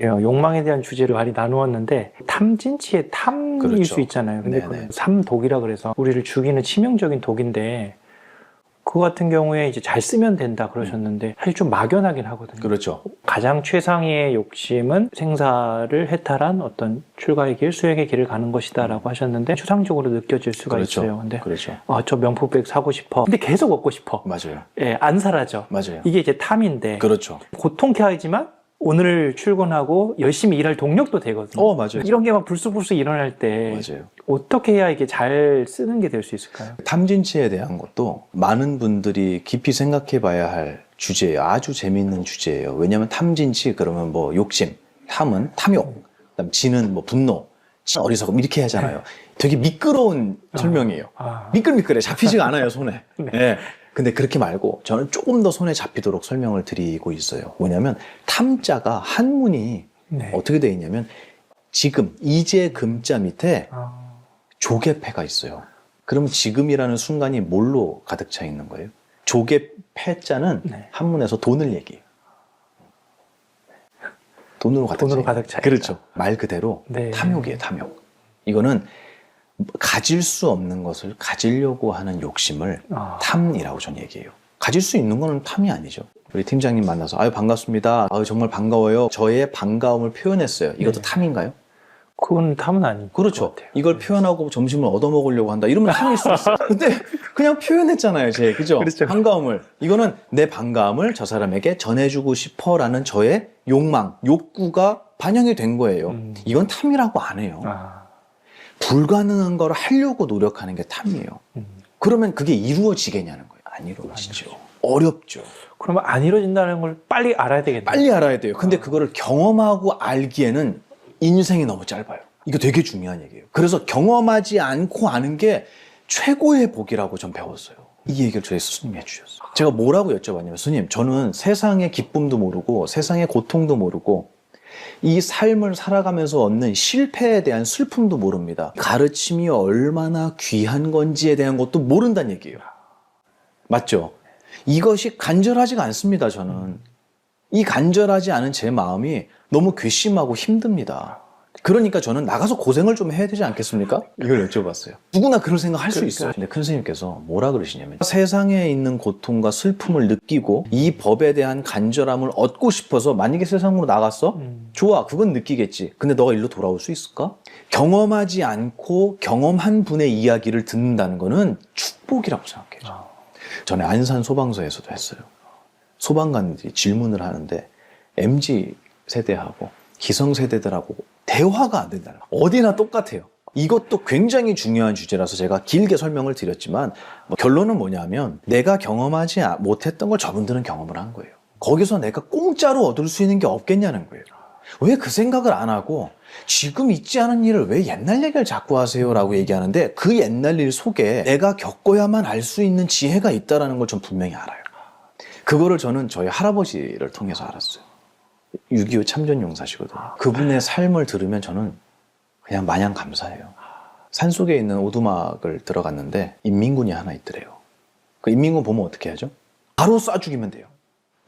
욕망에 대한 주제를 많이 나누었는데 탐진치의 탐일 그렇죠. 수 있잖아요. 근데 네네. 그건 삼독이라 그래서 우리를 죽이는 치명적인 독인데 그거 같은 경우에 이제 잘 쓰면 된다 그러셨는데 사실 좀 막연하긴 하거든요. 그렇죠. 가장 최상위의 욕심은 생사를 해탈한 어떤 출가의 길, 수행의 길을 가는 것이다라고 하셨는데 추상적으로 느껴질 수가 그렇죠. 있어요. 근데 그렇죠. 저 명품백 사고 싶어. 근데 계속 얻고 싶어. 맞아요. 예, 안 사라져. 맞아요. 이게 이제 탐인데 그렇죠. 고통케 하지만 오늘 출근하고 열심히 일할 동력도 되거든요. 맞아요. 이런 게 막 불쑥불쑥 일어날 때 맞아요. 어떻게 해야 이게 잘 쓰는 게 될 수 있을까요? 탐진치에 대한 것도 많은 분들이 깊이 생각해 봐야 할 주제예요. 아주 재미있는 주제예요. 왜냐하면 탐진치 그러면 뭐 욕심, 탐은 탐욕, 그다음 진은 뭐 분노, 어리석음 이렇게 하잖아요. 되게 미끄러운 설명이에요. 미끌미끌해. 잡히지가 않아요, 손에. 네. 네. 근데 그렇게 말고 저는 조금 더 손에 잡히도록 설명을 드리고 있어요. 뭐냐면 탐자가 한문이 네. 어떻게 되어 있냐면 지금, 이제 금자 밑에 아, 조개패가 있어요. 그러면 지금이라는 순간이 뭘로 가득 차 있는 거예요? 조개패자는 네. 한문에서 돈을 얘기해요. 돈으로 가득 차 있다. 그렇죠. 말 그대로 네. 탐욕이에요, 탐욕. 이거는 가질 수 없는 것을 가지려고 하는 욕심을 탐이라고 저는 얘기해요. 가질 수 있는 거는 탐이 아니죠. 우리 팀장님 만나서 아유 반갑습니다. 아유 정말 반가워요. 저의 반가움을 표현했어요. 이것도 네. 탐인가요? 그건 탐은 아닌 그렇죠. 것 같아요. 이걸 표현하고 점심을 얻어먹으려고 한다. 이러면 탐일 수 있어요. 근데 그냥 표현했잖아요, 제. 그죠? 그렇죠. 반가움을. 이거는 내 반가움을 저 사람에게 전해주고 싶어라는 저의 욕망, 욕구가 반영이 된 거예요. 이건 탐이라고 안 해요. 불가능한 걸 하려고 노력하는 게 탐이에요. 그러면 그게 이루어지겠냐는 거예요. 안 이루어지죠. 어렵죠. 그러면 안 이루어진다는 걸 빨리 알아야 되겠네요. 빨리 알아야 돼요. 근데 그거를 경험하고 알기에는 인생이 너무 짧아요. 이거 되게 중요한 얘기예요. 그래서 경험하지 않고 아는 게 최고의 복이라고 전 배웠어요. 이 얘기를 저희 스님이 해주셨어요. 제가 뭐라고 여쭤봤냐면, 스님, 저는 세상의 기쁨도 모르고 세상의 고통도 모르고 이 삶을 살아가면서 얻는 실패에 대한 슬픔도 모릅니다. 가르침이 얼마나 귀한 건지에 대한 것도 모른다는 얘기예요. 맞죠? 이것이 간절하지가 않습니다, 저는. 이 간절하지 않은 제 마음이 너무 괘씸하고 힘듭니다. 그러니까 저는 나가서 고생을 좀 해야 되지 않겠습니까? 이걸 여쭤봤어요. 누구나 그런 생각 할 수 있어요. 근데 큰 스님께서 뭐라 그러시냐면, 세상에 있는 고통과 슬픔을 느끼고 이 법에 대한 간절함을 얻고 싶어서 만약에 세상으로 나갔어? 좋아, 그건 느끼겠지. 근데 너가 일로 돌아올 수 있을까? 경험하지 않고 경험한 분의 이야기를 듣는다는 거는 축복이라고 생각해요. 전에 안산 소방서에서도 했어요. 소방관들이 질문을 하는데 MZ 세대하고 기성세대들하고 대화가 안 된다는 거예요. 어디나 똑같아요. 이것도 굉장히 중요한 주제라서 제가 길게 설명을 드렸지만 결론은 뭐냐면 내가 경험하지 못했던 걸 저분들은 경험을 한 거예요. 거기서 내가 공짜로 얻을 수 있는 게 없겠냐는 거예요. 왜 그 생각을 안 하고 지금 있지 않은 일을 왜 옛날 얘기를 자꾸 하세요? 라고 얘기하는데 그 옛날 일 속에 내가 겪어야만 알 수 있는 지혜가 있다는 걸 전 분명히 알아요. 그거를 저는 저희 할아버지를 통해서 알았어요. 6.25 참전용사시거든요. 그분의 삶을 들으면 저는 그냥 마냥 감사해요. 산속에 있는 오두막을 들어갔는데 인민군이 하나 있더래요. 그 인민군 보면 어떻게 하죠? 바로 쏴 죽이면 돼요.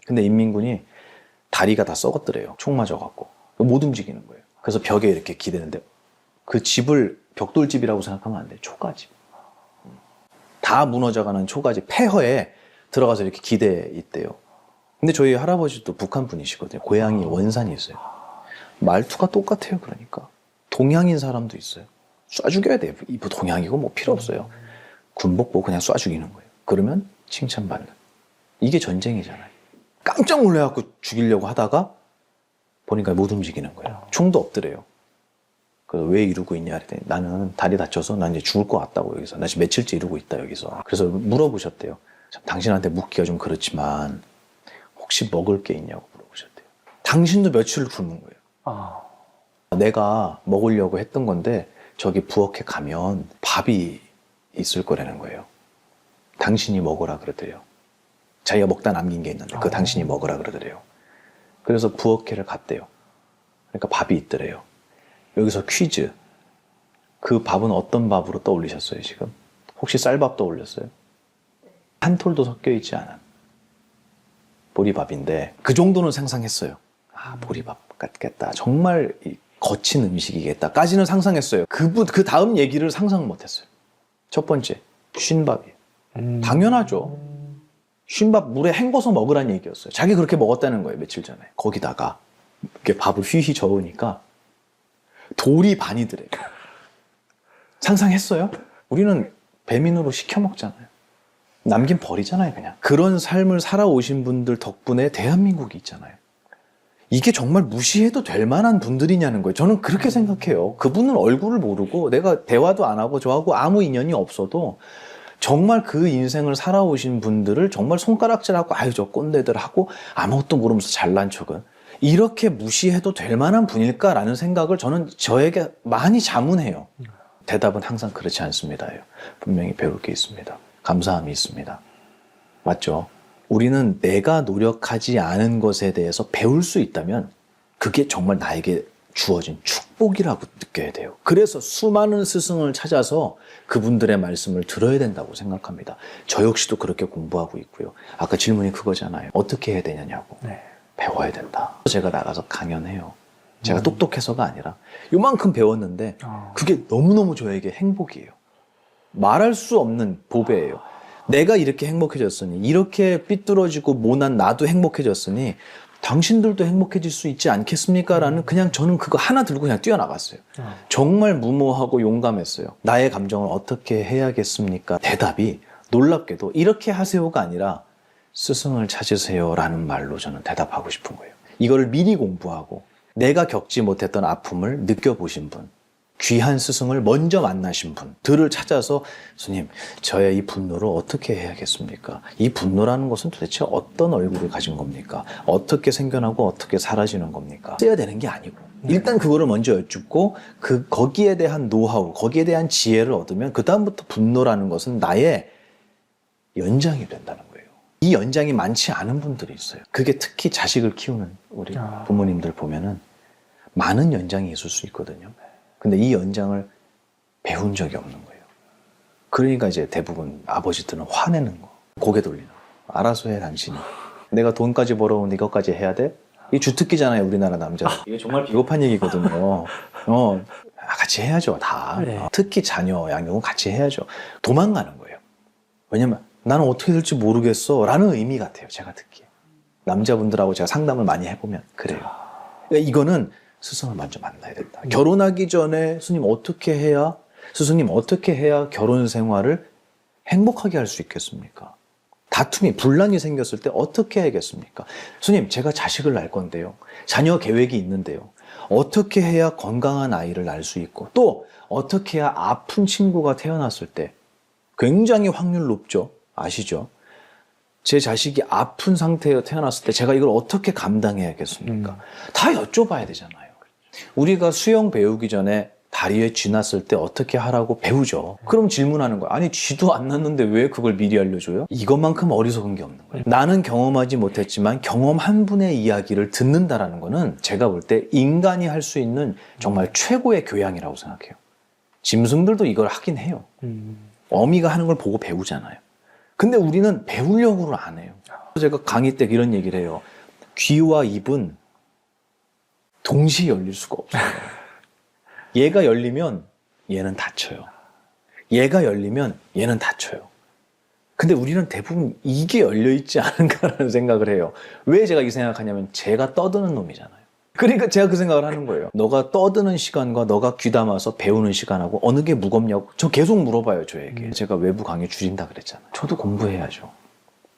근데 인민군이 다리가 다 썩었더래요. 총 맞아갖고. 못 움직이는 거예요. 그래서 벽에 이렇게 기대는데 그 집을 벽돌집이라고 생각하면 안 돼요. 초가집. 다 무너져가는 초가집 폐허에 들어가서 이렇게 기대에 있대요. 근데 저희 할아버지도 북한 분이시거든요. 고향이 원산이 있어요. 말투가 똑같아요. 그러니까 동양인 사람도 있어요. 쏴 죽여야 돼요. 뭐 동양이고 뭐 필요 없어요. 군복 보고 그냥 쏴 죽이는 거예요. 그러면 칭찬받는. 이게 전쟁이잖아요. 깜짝 놀라갖고 죽이려고 하다가 보니까 못 움직이는 거예요. 총도 없더래요. 그래서 왜 이러고 있냐 그랬더니 나는 다리 다쳐서 난 이제 죽을 것 같다고 여기서. 나 지금 며칠째 이러고 있다 여기서. 그래서 물어보셨대요. 참, 당신한테 묻기가 좀 그렇지만 혹시 먹을 게 있냐고 물어보셨대요. 당신도 며칠을 굶은 거예요. 내가 먹으려고 했던 건데 저기 부엌에 가면 밥이 있을 거라는 거예요. 당신이 먹으라 그러더래요. 자기가 먹다 남긴 게 있는데 그거 당신이 먹으라 그러더래요. 그래서 부엌에를 갔대요. 그러니까 밥이 있더래요. 여기서 퀴즈. 그 밥은 어떤 밥으로 떠올리셨어요 지금? 혹시 쌀밥 떠올렸어요? 한 톨도 섞여 있지 않은 보리밥인데 그 정도는 상상했어요. 아, 보리밥. 같겠다. 정말 거친 음식이겠다까지는 상상했어요. 그 다음 얘기를 상상 못했어요. 첫 번째, 쉰밥이에요. 당연하죠. 쉰밥 물에 헹궈서 먹으란 얘기였어요. 자기 그렇게 먹었다는 거예요, 며칠 전에. 거기다가 이렇게 밥을 휘휘 저으니까 돌이 반이 들어요. 상상했어요? 우리는 배민으로 시켜 먹잖아요. 남긴 버리잖아요, 그냥. 그런 삶을 살아오신 분들 덕분에 대한민국이 있잖아요. 이게 정말 무시해도 될 만한 분들이냐는 거예요. 저는 그렇게 생각해요. 그분은 얼굴을 모르고 내가 대화도 안 하고 저하고 아무 인연이 없어도 정말 그 인생을 살아오신 분들을 정말 손가락질하고 아유 저 꼰대들 하고 아무것도 모르면서 잘난 척은 이렇게 무시해도 될 만한 분일까라는 생각을 저는 저에게 많이 자문해요. 대답은 항상 그렇지 않습니다요. 분명히 배울 게 있습니다. 감사함이 있습니다. 맞죠? 우리는 내가 노력하지 않은 것에 대해서 배울 수 있다면 그게 정말 나에게 주어진 축복이라고 느껴야 돼요. 그래서 수많은 스승을 찾아서 그분들의 말씀을 들어야 된다고 생각합니다. 저 역시도 그렇게 공부하고 있고요. 아까 질문이 그거잖아요. 어떻게 해야 되냐고. 네. 배워야 된다. 제가 나가서 강연해요. 제가 똑똑해서가 아니라 요만큼 배웠는데 그게 너무너무 저에게 행복이에요. 말할 수 없는 보배예요. 내가 이렇게 행복해졌으니 이렇게 삐뚤어지고 모난 나도 행복해졌으니 당신들도 행복해질 수 있지 않겠습니까? 라는 그냥 저는 그거 하나 들고 그냥 뛰어나갔어요. 정말 무모하고 용감했어요. 나의 감정을 어떻게 해야겠습니까? 대답이 놀랍게도 이렇게 하세요가 아니라 스승을 찾으세요 라는 말로 저는 대답하고 싶은 거예요. 이거를 미리 공부하고 내가 겪지 못했던 아픔을 느껴보신 분, 귀한 스승을 먼저 만나신 분들을 찾아서 스님, 저의 이 분노를 어떻게 해야겠습니까? 이 분노라는 것은 도대체 어떤 얼굴을 가진 겁니까? 어떻게 생겨나고 어떻게 사라지는 겁니까? 써야 되는 게 아니고 일단 그거를 먼저 여쭙고 거기에 대한 노하우, 거기에 대한 지혜를 얻으면 그 다음부터 분노라는 것은 나의 연장이 된다는 거예요. 이 연장이 많지 않은 분들이 있어요. 그게 특히 자식을 키우는 우리 부모님들 보면은 많은 연장이 있을 수 있거든요. 근데 이 연장을 배운 적이 없는 거예요. 그러니까 이제 대부분 아버지들은 화내는 거, 고개 돌리는 거. 알아서 해 당신이. 내가 돈까지 벌어오는데 이것까지 해야 돼? 이게 주특기잖아요, 우리나라 남자. 이게 정말 비겁한 얘기거든요. 같이 해야죠, 다. 네. 특히 자녀 양육은 같이 해야죠. 도망가는 거예요. 왜냐면 나는 어떻게 될지 모르겠어 라는 의미 같아요, 제가 듣기에. 남자분들하고 제가 상담을 많이 해보면 그래요. 그러니까 이거는 스승을 먼저 만나야 된다. 결혼하기 전에 스님 어떻게 해야, 스승님 어떻게 해야 결혼 생활을 행복하게 할 수 있겠습니까? 다툼이, 분란이 생겼을 때 어떻게 해야겠습니까? 스님, 제가 자식을 낳을 건데요. 자녀 계획이 있는데요. 어떻게 해야 건강한 아이를 낳을 수 있고, 또 어떻게 해야 아픈 친구가 태어났을 때 굉장히 확률 높죠? 아시죠? 제 자식이 아픈 상태에 태어났을 때 제가 이걸 어떻게 감당해야겠습니까? 다 여쭤봐야 되잖아요. 우리가 수영 배우기 전에 다리에 쥐 났을 때 어떻게 하라고 배우죠. 그럼 질문하는 거야. 아니 쥐도 안 났는데 왜 그걸 미리 알려줘요? 이것만큼 어리석은 게 없는 거예요. 나는 경험하지 못했지만 경험한 분의 이야기를 듣는다라는 거는 제가 볼 때 인간이 할 수 있는 정말 최고의 교양이라고 생각해요. 짐승들도 이걸 하긴 해요. 어미가 하는 걸 보고 배우잖아요. 근데 우리는 배우려고는 안 해요. 제가 강의 때 이런 얘기를 해요. 귀와 입은 동시에 열릴 수가 없어요. 얘가 열리면 얘는 닫혀요. 얘가 열리면 얘는 닫혀요. 근데 우리는 대부분 이게 열려있지 않은가라는 생각을 해요. 왜 제가 이 생각하냐면 제가 떠드는 놈이잖아요. 그러니까 제가 그 생각을 하는 거예요. 너가 떠드는 시간과 너가 귀담아서 배우는 시간하고 어느 게 무겁냐고 저 계속 물어봐요, 저에게. 제가 외부 강의 줄인다 그랬잖아요. 저도 공부해야죠.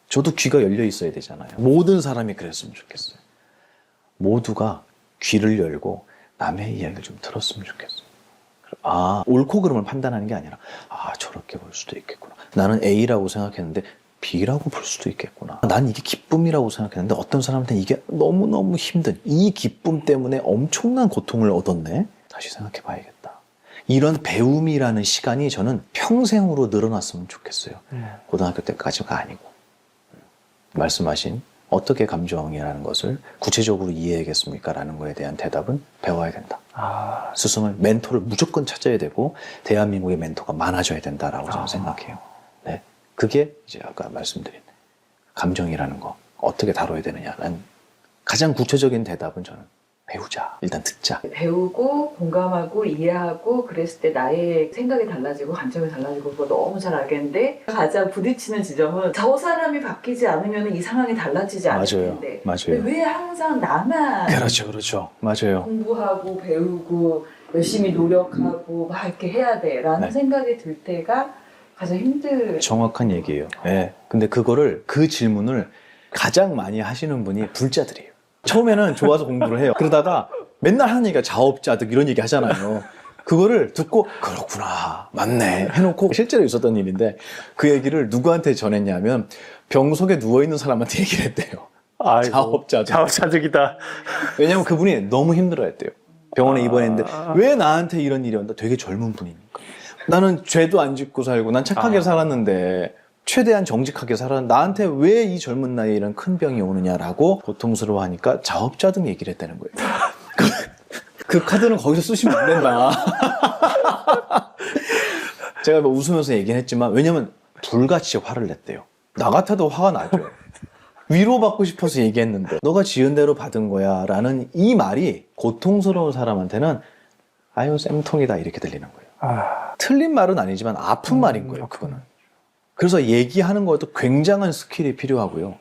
저도 귀가 열려 있어야 되잖아요. 모든 사람이 그랬으면 좋겠어요. 모두가 귀를 열고 남의 이야기를 좀 들었으면 좋겠어요. 옳고 그름을 판단하는 게 아니라 저렇게 볼 수도 있겠구나. 나는 A라고 생각했는데 B라고 볼 수도 있겠구나. 난 이게 기쁨이라고 생각했는데 어떤 사람한테는 이게 너무너무 힘든 이 기쁨 때문에 엄청난 고통을 얻었네. 다시 생각해 봐야겠다. 이런 배움이라는 시간이 저는 평생으로 늘어났으면 좋겠어요. 고등학교 때까지가 아니고. 말씀하신 어떻게 감정이라는 것을 구체적으로 이해하겠습니까? 라는 거에 대한 대답은 배워야 된다. 스승을, 멘토를 무조건 찾아야 되고 대한민국의 멘토가 많아져야 된다라고 저는 생각해요. 네. 그게 이제 아까 말씀드린 감정이라는 거 어떻게 다뤄야 되느냐는 가장 구체적인 대답은 저는 배우자. 일단 듣자. 배우고 공감하고 이해하고 그랬을 때 나의 생각이 달라지고 감정이 달라지고 그거 너무 잘 알겠는데 가장 부딪히는 지점은 저 사람이 바뀌지 않으면 이 상황이 달라지지 않을 맞아요. 텐데 맞아요. 왜 항상 나만 그렇죠. 맞아요. 공부하고 배우고 열심히 노력하고 막 이렇게 해야 돼라는 네. 생각이 들 때가 가장 힘들. 정확한 얘기예요. 네. 근데 그 질문을 가장 많이 하시는 분이 불자들이에요. 처음에는 좋아서 공부를 해요. 그러다가 맨날 하는 얘기가 자업자득 이런 얘기 하잖아요. 그거를 듣고 그렇구나 맞네 해놓고 실제로 있었던 일인데 그 얘기를 누구한테 전했냐면 병 속에 누워있는 사람한테 얘기를 했대요. 아이고, 자업자득. 자업자득이다. 왜냐면 그분이 너무 힘들어했대요. 병원에 입원했는데 왜 나한테 이런 일이 온다. 되게 젊은 분이니까. 나는 죄도 안 짓고 살고 난 착하게 살았는데 최대한 정직하게 살았는데 나한테 왜 이 젊은 나이에 이런 큰 병이 오느냐라고 고통스러워하니까 자업자득 얘기를 했다는 거예요. 그 카드는 거기서 쓰시면 안 된다. 제가 뭐 웃으면서 얘기는 했지만 왜냐면 불같이 화를 냈대요. 나 같아도 화가 나죠. 위로받고 싶어서 얘기했는데 너가 지은 대로 받은 거야 라는 이 말이 고통스러운 사람한테는 아유 쌤통이다 이렇게 들리는 거예요. 틀린 말은 아니지만 아픈 말인 거예요. 그거는. 그래서 얘기하는 것도 굉장한 스킬이 필요하고요.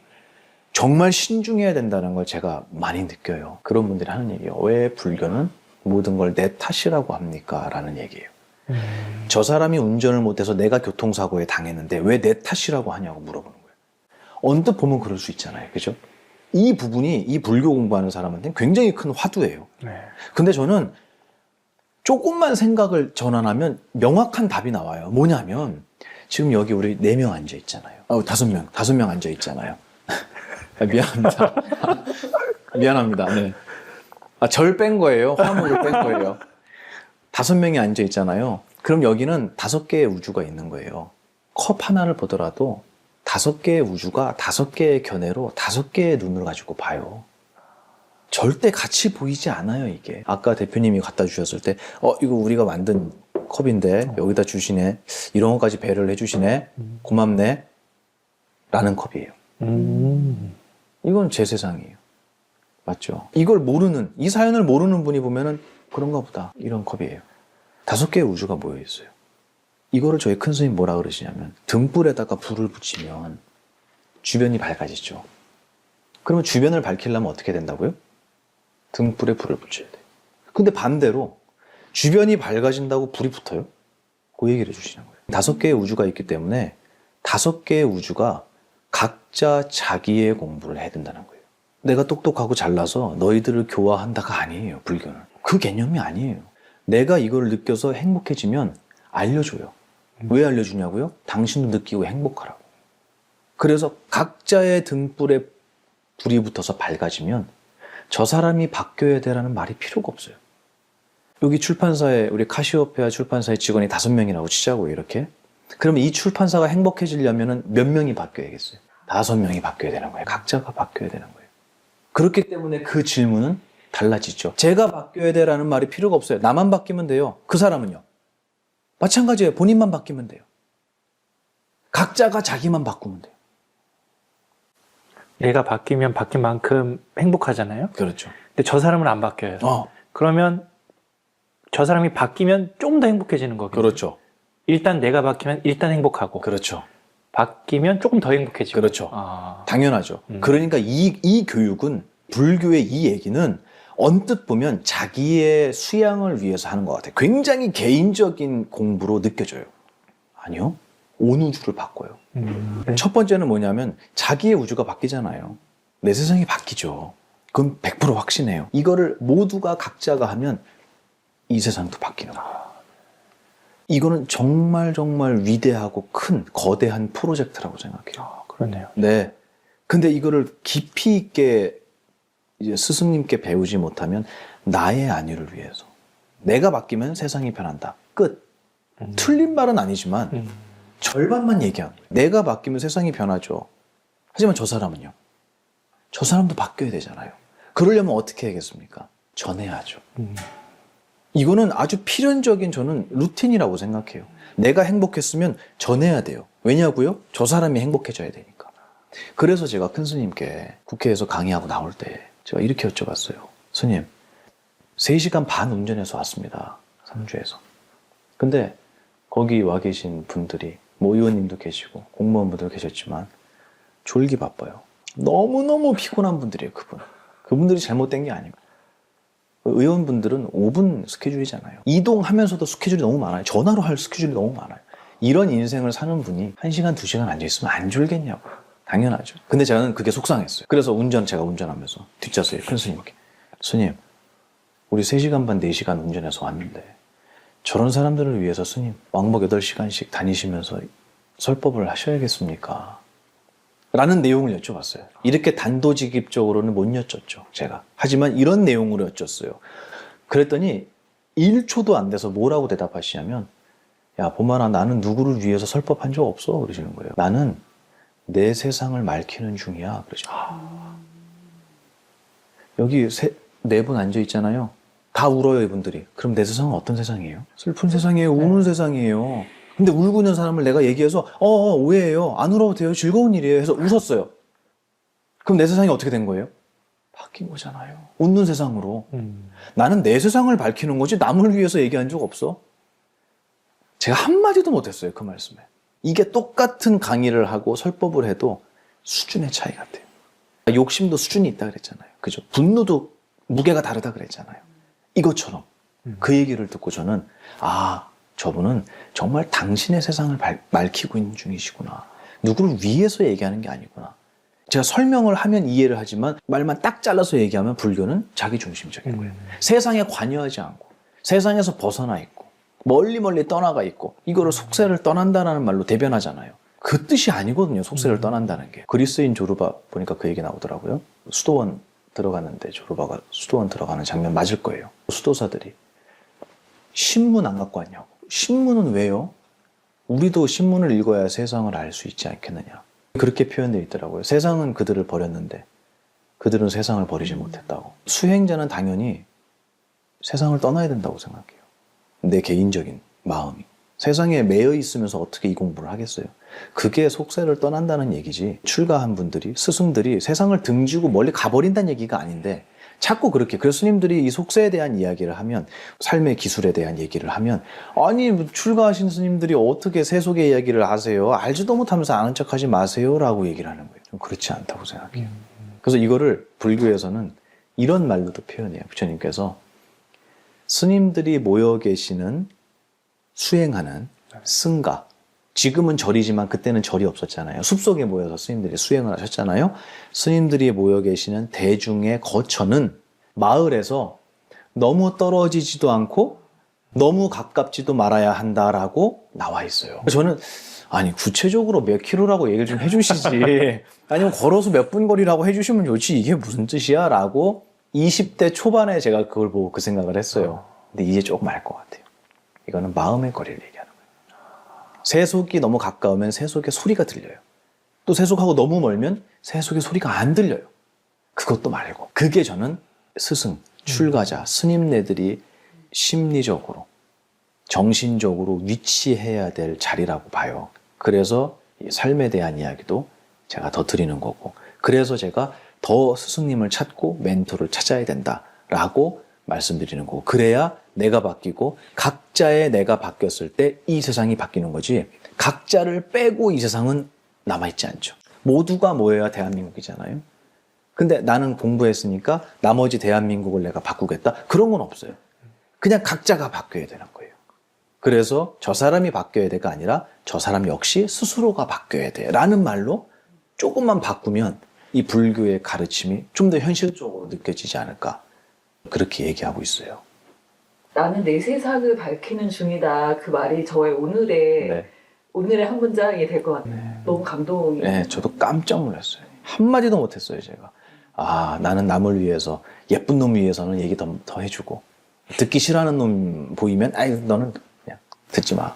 정말 신중해야 된다는 걸 제가 많이 느껴요. 그런 분들이 하는 얘기예요. 왜 불교는 모든 걸 내 탓이라고 합니까? 라는 얘기예요. 저 사람이 운전을 못해서 내가 교통사고에 당했는데 왜 내 탓이라고 하냐고 물어보는 거예요. 언뜻 보면 그럴 수 있잖아요. 그죠? 이 부분이 이 불교 공부하는 사람한테는 굉장히 큰 화두예요. 네. 근데 저는 조금만 생각을 전환하면 명확한 답이 나와요. 뭐냐면 지금 여기 우리 4명 앉아 있잖아요. 5명 앉아 있잖아요. 미안합니다. 미안합니다. 네. 절 뺀 거예요. 화물을 뺀 거예요. 5명이 앉아 있잖아요. 그럼 여기는 5개의 우주가 있는 거예요. 컵 하나를 보더라도 5개의 우주가 5개의 견해로 5개의 눈을 가지고 봐요. 절대 같이 보이지 않아요, 이게. 아까 대표님이 갖다 주셨을 때, 이거 우리가 만든 컵인데, 여기다 주시네. 이런 것까지 배려를 해주시네. 고맙네. 라는 컵이에요. 이건 제 세상이에요. 맞죠? 이걸 모르는, 이 사연을 모르는 분이 보면은, 그런가 보다. 이런 컵이에요. 5개의 우주가 모여 있어요. 이거를 저희 큰 스님 뭐라 그러시냐면, 등불에다가 불을 붙이면, 주변이 밝아지죠. 그러면 주변을 밝히려면 어떻게 된다고요? 등불에 불을 붙여야 돼. 근데 반대로 주변이 밝아진다고 불이 붙어요? 그 얘기를 해주시는 거예요. 5개의 우주가 있기 때문에 5개의 우주가 각자 자기의 공부를 해야 된다는 거예요. 내가 똑똑하고 잘나서 너희들을 교화한다가 아니에요. 불교는. 그 개념이 아니에요. 내가 이걸 느껴서 행복해지면 알려줘요. 왜 알려주냐고요? 당신도 느끼고 행복하라고. 그래서 각자의 등불에 불이 붙어서 밝아지면 저 사람이 바뀌어야 되라는 말이 필요가 없어요. 여기 출판사에 우리 카시오페아 출판사의 직원이 5명이라고 치자고 이렇게. 그러면 이 출판사가 행복해지려면 몇 명이 바뀌어야겠어요? 5명이 바뀌어야 되는 거예요. 각자가 바뀌어야 되는 거예요. 그렇기 때문에 그 질문은 달라지죠. 제가 바뀌어야 되라는 말이 필요가 없어요. 나만 바뀌면 돼요. 그 사람은요? 마찬가지예요. 본인만 바뀌면 돼요. 각자가 자기만 바꾸면 돼요. 내가 바뀌면 바뀐 만큼 행복하잖아요. 그렇죠. 근데 저 사람은 안 바뀌어요. 그러면 저 사람이 바뀌면 좀 더 행복해지는 거겠죠. 그렇죠. 일단 내가 바뀌면 일단 행복하고. 그렇죠. 바뀌면 조금 더 행복해지고. 그렇죠. 당연하죠. 그러니까 이 교육은, 불교의 이 얘기는 언뜻 보면 자기의 수양을 위해서 하는 것 같아요. 굉장히 개인적인 공부로 느껴져요. 아니요. 온 우주를 바꿔요. 네. 첫 번째는 뭐냐면 자기의 우주가 바뀌잖아요. 내 세상이 바뀌죠. 그건 100% 확신해요. 이거를 모두가 각자가 하면 이 세상도 바뀌는 거예요. 이거는 정말 위대하고 큰 거대한 프로젝트라고 생각해요. 그러네요. 네. 근데 이거를 깊이 있게 이제 스승님께 배우지 못하면 나의 안위를 위해서 내가 바뀌면 세상이 변한다. 끝. 틀린 말은 아니지만 절반만 얘기하는 거예요. 내가 바뀌면 세상이 변하죠. 하지만 저 사람은요? 저 사람도 바뀌어야 되잖아요. 그러려면 어떻게 해야겠습니까? 전해야죠. 이거는 아주 필연적인 저는 루틴이라고 생각해요. 내가 행복했으면 전해야 돼요. 왜냐고요? 저 사람이 행복해져야 되니까. 그래서 제가 큰 스님께 국회에서 강의하고 나올 때 제가 이렇게 여쭤봤어요. 스님, 3시간 반 운전해서 왔습니다. 삼주에서. 근데 거기 와 계신 분들이 뭐 의원님도 계시고 공무원분도 계셨지만 졸기 바빠요. 너무너무 피곤한 분들이에요. 그분들이 잘못된 게 아니고 의원분들은 5분 스케줄이잖아요. 이동하면서도 스케줄이 너무 많아요. 전화로 할 스케줄이 너무 많아요. 이런 인생을 사는 분이 1시간, 2시간 앉아있으면 안 졸겠냐고. 당연하죠. 근데 저는 그게 속상했어요. 그래서 제가 운전하면서 뒷좌석에 큰 스님께 스님, 우리 3시간 반, 4시간 운전해서 왔는데 저런 사람들을 위해서 스님 왕복 8시간씩 다니시면서 설법을 하셔야겠습니까? 라는 내용을 여쭤봤어요. 이렇게 단도직입적으로는 못 여쭙죠, 제가. 하지만 이런 내용으로 여쭙어요. 그랬더니 1초도 안 돼서 뭐라고 대답하시냐면 야, 보마라, 나는 누구를 위해서 설법한 적 없어. 그러시는 거예요. 나는 내 세상을 맑히는 중이야. 그러죠. 여기 4분 앉아 있잖아요. 다 울어요, 이분들이. 그럼 내 세상은 어떤 세상이에요? 슬픈 세상이에요. 우는 세상이에요. 근데 울고 있는 사람을 내가 얘기해서 오해해요. 안 울어도 돼요. 즐거운 일이에요. 해서 웃었어요. 그럼 내 세상이 어떻게 된 거예요? 바뀐 거잖아요. 웃는 세상으로. 나는 내 세상을 밝히는 거지 남을 위해서 얘기한 적 없어. 제가 한마디도 못했어요. 그 말씀에. 이게 똑같은 강의를 하고 설법을 해도 수준의 차이 같아요. 욕심도 수준이 있다 그랬잖아요. 그죠? 분노도 무게가 다르다 그랬잖아요. 이것처럼 그 얘기를 듣고 저는 저분은 정말 당신의 세상을 밝히고 있는 중이시구나. 누구를 위해서 얘기하는 게 아니구나. 제가 설명을 하면 이해를 하지만 말만 딱 잘라서 얘기하면 불교는 자기중심적인 거예요. 세상에 관여하지 않고 세상에서 벗어나 있고 멀리 떠나가 있고 이거를 속세를 떠난다는 말로 대변하잖아요. 그 뜻이 아니거든요. 속세를 떠난다는 게. 그리스인 조르바 보니까 그 얘기 나오더라고요. 수도원 들어갔는데 조르바가 수도원 들어가는 장면 맞을 거예요. 수도사들이 신문 안 갖고 왔냐고. 신문은 왜요? 우리도 신문을 읽어야 세상을 알 수 있지 않겠느냐. 그렇게 표현되어 있더라고요. 세상은 그들을 버렸는데 그들은 세상을 버리지 못했다고. 수행자는 당연히 세상을 떠나야 된다고 생각해요. 내 개인적인 마음이. 세상에 매여 있으면서 어떻게 이 공부를 하겠어요? 그게 속세를 떠난다는 얘기지. 출가한 분들이, 스승들이 세상을 등지고 멀리 가버린다는 얘기가 아닌데 자꾸 그렇게. 그래서 스님들이 이 속세에 대한 이야기를 하면, 삶의 기술에 대한 얘기를 하면, 아니 출가하신 스님들이 어떻게 세속의 이야기를 아세요? 알지도 못하면서 아는 척하지 마세요 라고 얘기를 하는 거예요. 좀 그렇지 않다고 생각해요. 그래서 이거를 불교에서는 이런 말로도 표현해요. 부처님께서 스님들이 모여 계시는 수행하는 승가, 지금은 절이지만 그때는 절이 없었잖아요. 숲속에 모여서 스님들이 수행을 하셨잖아요. 스님들이 모여 계시는 대중의 거처는 마을에서 너무 떨어지지도 않고 너무 가깝지도 말아야 한다라고 나와 있어요. 저는 구체적으로 몇 킬로라고 얘기를 좀 해주시지. 아니면 걸어서 몇 분 거리라고 해주시면 좋지. 이게 무슨 뜻이야? 라고 20대 초반에 제가 그걸 보고 그 생각을 했어요. 근데 이제 조금 알 것 같아요. 이거는 마음의 거리를 얘기하는 거예요. 세속이 너무 가까우면 세속의 소리가 들려요. 또 세속하고 너무 멀면 세속의 소리가 안 들려요. 그것도 말고. 그게 저는 스승, 출가자, 스님네들이 심리적으로, 정신적으로 위치해야 될 자리라고 봐요. 그래서 이 삶에 대한 이야기도 제가 더 드리는 거고, 그래서 제가 더 스승님을 찾고 멘토를 찾아야 된다라고 말씀드리는 거고, 그래야 내가 바뀌고 각자의 내가 바뀌었을 때 이 세상이 바뀌는 거지, 각자를 빼고 이 세상은 남아있지 않죠. 모두가 모여야 대한민국이잖아요. 근데 나는 공부했으니까 나머지 대한민국을 내가 바꾸겠다? 그런 건 없어요. 그냥 각자가 바뀌어야 되는 거예요. 그래서 저 사람이 바뀌어야 돼가 아니라 저 사람 역시 스스로가 바뀌어야 돼 라는 말로 조금만 바꾸면 이 불교의 가르침이 좀 더 현실적으로 느껴지지 않을까, 그렇게 얘기하고 있어요. 나는 내 세상을 밝히는 중이다. 그 말이 저의 오늘의 한 문장이 될 것 같아요. 네. 너무 감동이. 네, 저도 깜짝 놀랐어요. 한마디도 못했어요, 제가. 나는 남을 위해서, 예쁜 놈 위해서는 얘기 더 해주고, 듣기 싫어하는 놈 보이면, 너는 그냥 듣지 마.